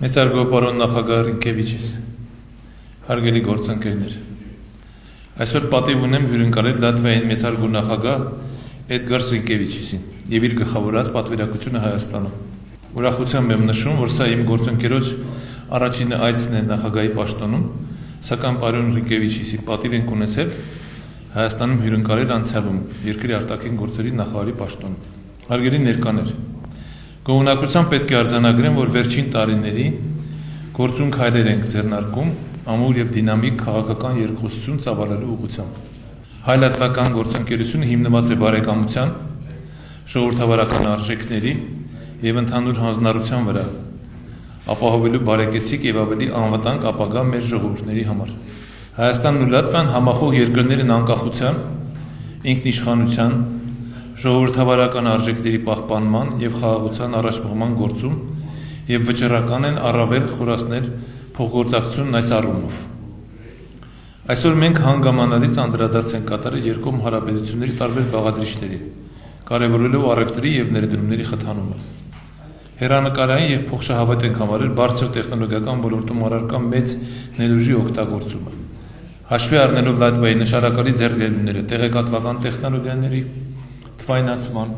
Մեծարգո պարոն նախագահ Ռինկևիչիս, հարգելի գործընկերներ, այսօր պատիվ ունեմ հյուրընկալել Լատվիայի մեծարգո նախագահ Էդգար Ռինկևիչիսին եւ իր գլխավորած պատվիրակությունը Հայաստանում։ Ուրախությամբ եմ նշում, որ սա իմ գործընկերոջ առաջին այցն է նախագահի պաշտոնում, սակայն պարոն Ռինկևիչիսի պատիվ ենք ունեցել Հայաստանում հյուրընկալել անցյալում երկրի արտաքին գործերի նախարարի պաշտոնում։ Հարգելի ներկաներ, Գոհունակությամբ պետք է արձանագրեմ, որ վերջին տարիներին գործուն քայլեր ենք ձեռնարկում ամուր եւ դինամիկ քաղաքական երկխոսություն ծավալելու ուղղությամբ։ Հայ-լատվական գործընկերությունը հիմնված է բարեկամության, ժողովրդավարական արժեքների եւ ընդհանուր հանձնառության վրա, ապահովելու բարեկեցիկ եւ ավելի անվտանգ ապագա մեր ժողովուրդների համար։ Հայաստանն ու Լատվիան համախոհ երկրներ են անկախության, ինքնիշխանության, ժողովրդավարական արժեքների պահպանման եւ խաղաղության առաջխաղման գործում եւ վճռական են առավել խորացնել փոխգործակցությունն այս առումով։ Այսօր մենք հանգամանալից անդրադարձ ենք կատարել երկկողմ հարաբերությունների տարբեր բաղադրիչների, կարևորելով առևտրի եւ ներդրումների խթանումը։ Հեռանկարային եւ փոխշահավետ ենք համարել բարձր տեխնոլոգիական ոլորտում առարկա մեծ ներուժի օգտագործումը։ Հաշվի առնելով Լատվիայի նշանակալի ձեռքբերումները տեղեկատվական տեխնոլոգիաների թվայնացման,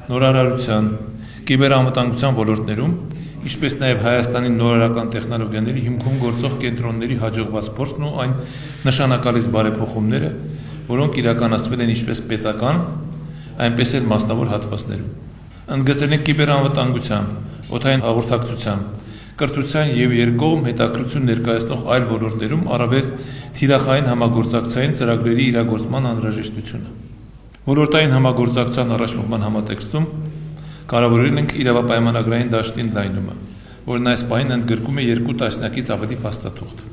նորարարության, կիբերանվտանգության ոլորտներում, ինչպես նաև Հայաստանի նորարարական տեխնոլոգիաների հիմքում գործող կենտրոնների հաջողված փորձն ու այն նշանակալից բարեփոխումները, որոնք իրականացվել են ինչպես պետական, այնպես էլ մասնավոր հատվածներում։ Ընդգծել են կիբերանվտանգության, օդային հաղորդակցության, կրթության եւ երկկողմ հետաքրքրություն ներկայացնող այլ ոլորտներում առավել թիրախային համագործակցային ծրագրերի իրագործման անհրաժեշտությունը։ Ոլորտային համագործակցության առաջխաղման համատեքստում կարևորել ենք իրավապայմանագրային դաշտի ընդլայնումը, որն այս պահին ընդգրկում է 2 տասնյակից ավելի փաստաթուղթ։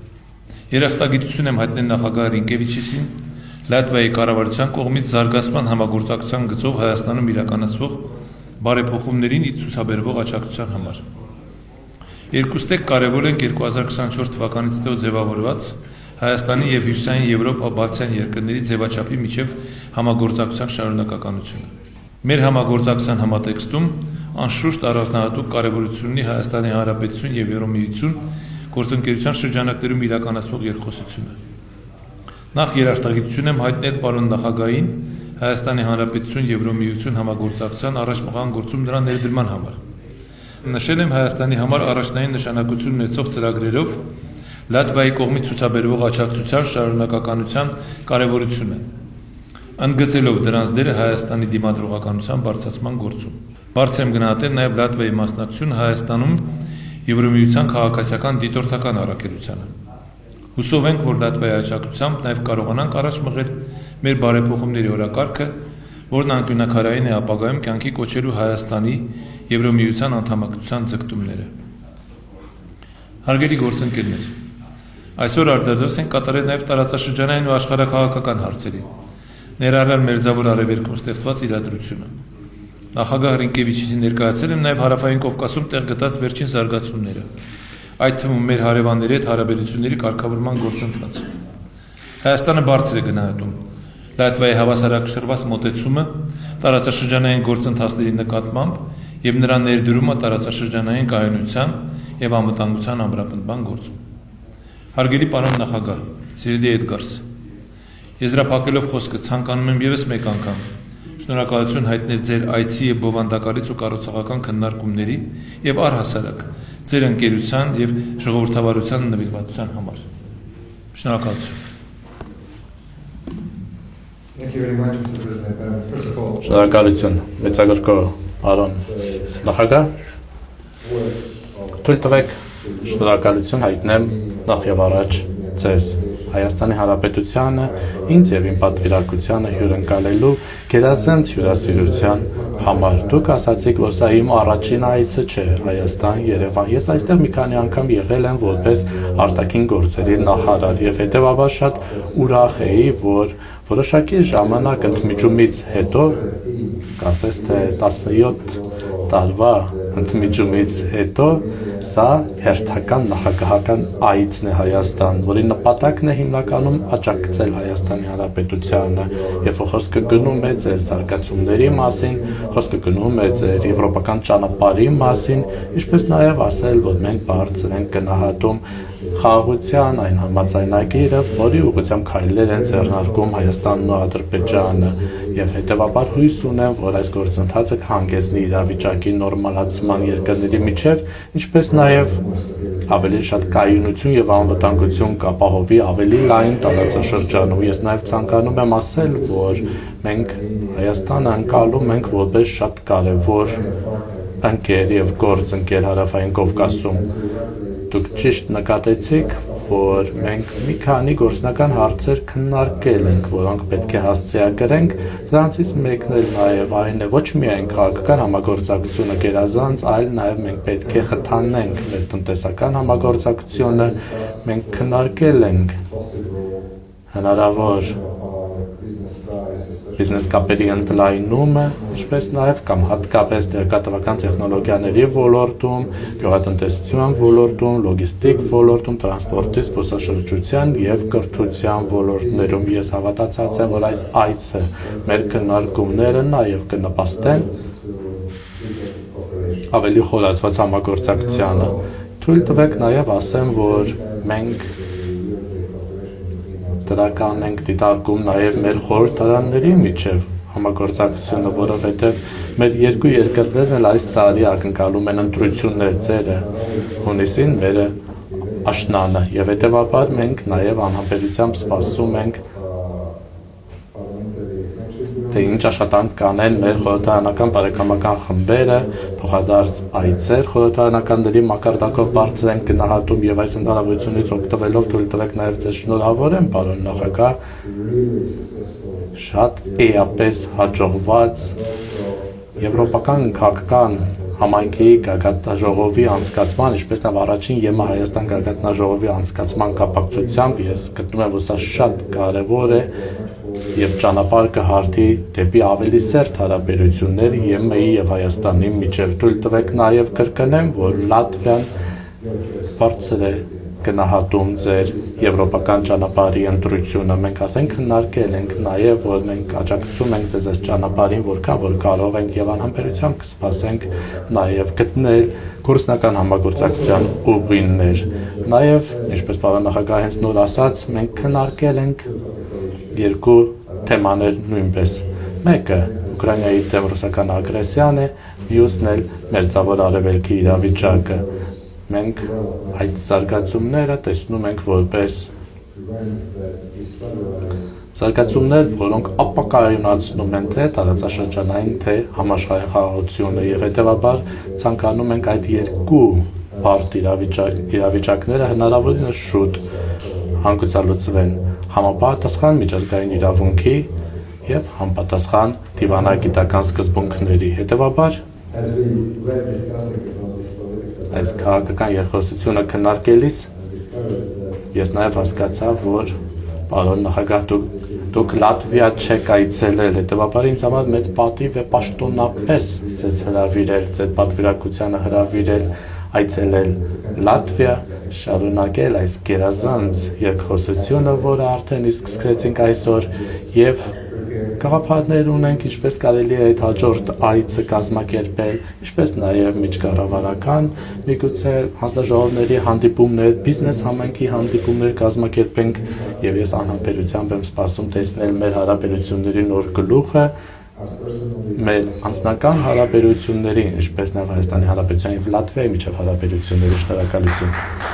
Երախտագիտություն եմ հայտնել նախագահ Ռինկևիչիսին Լատվիայի կառավարության կողմից զարգացման համագործակցության գծով Հայաստանում իրականացվող բարեփոխումներին ի ցուցաբերվող աջակցության համար։ Երկուստեք կարևոր ենք 2024 թվականից հետո ձևավորված Հայաստանի եւ Հյուսիսային Եվրոպա-Բալթյան երկրների ձևաչափի միջև համագործակցության շարունակականությունը։ Մեր համագործակցության համատեքստում անշուշտ առանձնահատուկ կարևորություն ունի Հայաստանի Հանրապետություն եւ Եվրոմիություն գործընկերության շրջանակներում իրականացվող երկխոսությունը։ Նախ երախտագիտություն եմ հայտնել պարոն նախագահին Հայաստանի Հանրապետություն Եվրոմիություն համագործակցության առաջխաղան գործում նրա ներդրման համար։ Նշել եմ Հայաստանի համար առաջնային նշանակություն ունեցող ծրագրերով Լատվիայի կողմից ցուցաբերվող աջակցության շարունակականության կարևորությունը, ընդգծելով դրանց դերը Հայաստանի դիմադրողականության բարձրացման գործում։ Բարձր եմ գնահատել նաև Լատվիայի մասնակցությունը Հայաստանում Եվրոմիության քաղաքացիական դիտորդական առաքելությանը։ Հուսով ենք, որ Լատվիայի աջակցությամբ նաև կարողանանք առաջ մղել մեր բարեփոխումների օրակարգը, որն անկյունաքարային է ապագայում կյանքի կոչելու Հայաստանի Եվրոմիության անդամակցության ձգտումները։ Հարգելի գործընկերներ, այսօր անդրադարձ ենք կատարել նաև տարածաշրջանային ու աշխարհաքաղաքական հարցերին, ներառյալ Մերձավոր Արևելքում ստեղծված իրադրությունը։ Նախագահ Ռինկևիչիսին ներկայացել եմ նաև Հարավային Կովկասում տեղ գտած վերջին զարգացումները, այդ թվում մեր հարևանների հետ հարաբերությունների կարգավորման գործընթացը։ Հայաստանը բարձր է գնահատում Լատվիայի հավասարակշռված մոտեցումը տարածաշրջանային գործընթացների նկատմամբ եւ նրա ներդրումը տարածաշրջանային կայունության եւ անվտանգության ամրապնդման գործում։ Հարգելի պարոն նախագահ, սիրելի Էդգարս, եզրափակելով խոսքը ցանկանում եմ եւս մեկ անգամ շնորհակալություն հայտնել ձեր այցի եւ բովանդակալից ու կառուցողական քննարկումների եւ առհասարակ ձեր ընկերության եւ ժողովրդավարության նվիրվածության համար։ Շնորհակալություն։ Thank you very much, Mr. President. First of all, Շնորհակալություն, մեծարգո պարոն նախագահ, թույլ տվեք շնորհակալություն հայտնեմ նախ եւ առաջ ձեզ Հայաստանի Հանրապետությանը, ինձ եւ իմ պատվիրակությանը հյուրընկալելու գերազանց հյուրասիրության համար։ Դուք ասացիք, որ սա իմ առաջին այցը չէ Հայաստան, Երևան։ Ես այստեղ մի քանի անգամ եղել եմ որպես արտաքին գործերի նախարար եւ հետեւաբար շատ ուրախ էի, որ որոշակի ժամանակ ընդմիջումից հետո, կարծես թե 17 տարվա ընդմիջումից հետո Սա հերթական նախագահական այցն է Հայաստան, որի նպատակն է հիմնականում աջակցել Հայաստանի Հանրապետությանը, եւ խոսքը գնում է ձեր զարգացումների մասին, խոսքը գնում է ձեր եվրոպական ճանապարհի մասին, ինչպես նաեւ ասել, որ մենք բարձր ենք գնահատում խաղաղության այն համաձայնագիրը, որի ուղղությամբ քայլեր են ձեռնարկում Հայաստանն ու Ադրբեջանը, եւ հետեւաբար հույս ունեմ, որ այս գործընթացը կհանգեցնի իրավիճակի նորմալացման երկրների միջև, ինչպես նաեւ ավելի շատ կայունություն եւ անվտանգություն կապահովի ավելի լայն տարածաշրջանում։ Ես նաեւ ցանկանում եմ ասել, որ մենք Հայաստանը անցալում ենք որպես շատ կարեւոր ընկեր եւ գործընկեր Հարավային Կովկասում։ Դուք ճիշտ նկատեցիք, որ մենք մի քանի գործնական հարցեր քննարկել ենք, որոնք պետք է հասցեագրենք, դրանցից մեկն էլ նաև այն է, ոչ միայն քաղաքական համագործակցությունը գերազանց, այլ նաև մենք պետք է խթանենք մեր տնտեսական համագործակցությունը, մենք քննարկել ենք հնարավոր բիզնես կապերի ընդլայնումը, ինչպես նաև կամ հատկապես տեղեկատվական տեխնոլոգիաների ոլորտում, գյուղատնտեսության ոլորտում, լոգիստիկ ոլորտում, տրանսպորտի, զբոսաշրջության եւ կրթության ոլորտներում։ Ես հավատացած եմ, որ այս այցը մեր քննարկումները նաև կնպաստեն ավելի խորացված համագործակցությանը։ Թույլ տվեք նաև ասեմ, որ մենք դրական ենք դիտարկում նաև մեր խորհրդարանների միջև համագործակցությունը, որովհետև մեր երկու երկրներն էլ այս տարի ակնկալում են ընտրություններ, ձերը հունիսին, մերը աշնանը, եւ հետեւաբար մենք նաև անհամբերությամբ սպասում ենք թե ինչ աշխատանք կանեն մեր խորհրդարանական բարեկամական խմբերը, փոխադարձ այցեր խորհրդարանականների մակարդակով բարձր են գնահատում եւ այս հնարավորությունից օգտվելով թույլ տվեք նաեւ ձեզ շնորհավորեմ, պարոն նախագահ, շատ էապես հաջողված եվրոպական քաղաքական համայնքի գագաթնաժողովի անցկացման, ինչպես նաև առաջին ԵՄ Հայաստան գագաթնաժողովի անցկացման կապակցությամբ ես գտնում եմ, որ սա շատ կարևոր է եւ ճանապարհ կհարթի դեպի ավելի սերտ հարաբերություններ ԵՄ-ի եւ Հայաստանի միջև։ Թույլ տվեք նաեւ կրկնեմ, որ Լատվիան բարձր է գնահատում ձեր եվրոպական ճանապարհի ընտրությունը։ Մենք արդեն քննարկել ենք նաեւ, որ մենք աջակցում ենք ձեզ այս ճանապարհին, որքան որ կարող ենք եւ անհամբերությամբ կսպասենք նաեւ գտնել գործնական համագործակցության ուղիներ։ Նաեւ, ինչպես պարոն նախագահ հենց նոր ասաց, մենք քննարկել ենք երկու թեմաներ նույնպես։ Մեկը Ուկրաինայի դեմ ռուսական ագրեսիան է, մյուսն էլ Մերձավոր Արևելքի իրավիճակը։ Մենք այդ զարգացումները տեսնում ենք որպես զարգացումներ, որոնք ապակայունացնում են թե տարածաշրջանային, թե համաշխարհային խաղաղությունը եւ հետեւաբար ցանկանում ենք այդ երկու բարդ իրավիճակները հնարավորինս շուտ հանգուցալուծվեն համապատասխան միջազգային իրավունքի եւ համապատասխան դիվանագիտական սկզբունքների։ Հետեւաբար այս քաղաքական երկխոսությունը քննարկելիս ես նաեւ հասկացա, որ պարոն նախագահ դուք Լատվիա չեք այցելել, հետեւաբար ինձ համար մեծ պատիվ է պաշտոնապես ձեզ հրավիրել, ձեր պատվիրակությանը հրավիրել այցելել Լատվիա, շարունակել այս գերազանց երկխոսությունը, որը արդեն իսկ սկսեցինք այսօր եւ գաղափարներ ունենք, ինչպես կարելի է այդ հաջորդ այցը կազմակերպել, ինչպես նաեւ միջկառավարական, միգուցե հանձնաժողովների հանդիպումներ, բիզնես համայնքի հանդիպումներ կազմակերպենք եւ ես անհամբերությամբ եմ սպասում տեսնել մեր հարաբերությունների նոր գլուխը, մեր անձնական հարաբերությունների, ինչպես նաեւ Հայաստանի Հանրապետության եւ Լատվիայի միջև հարաբերությունների։ Շնորհակալություն։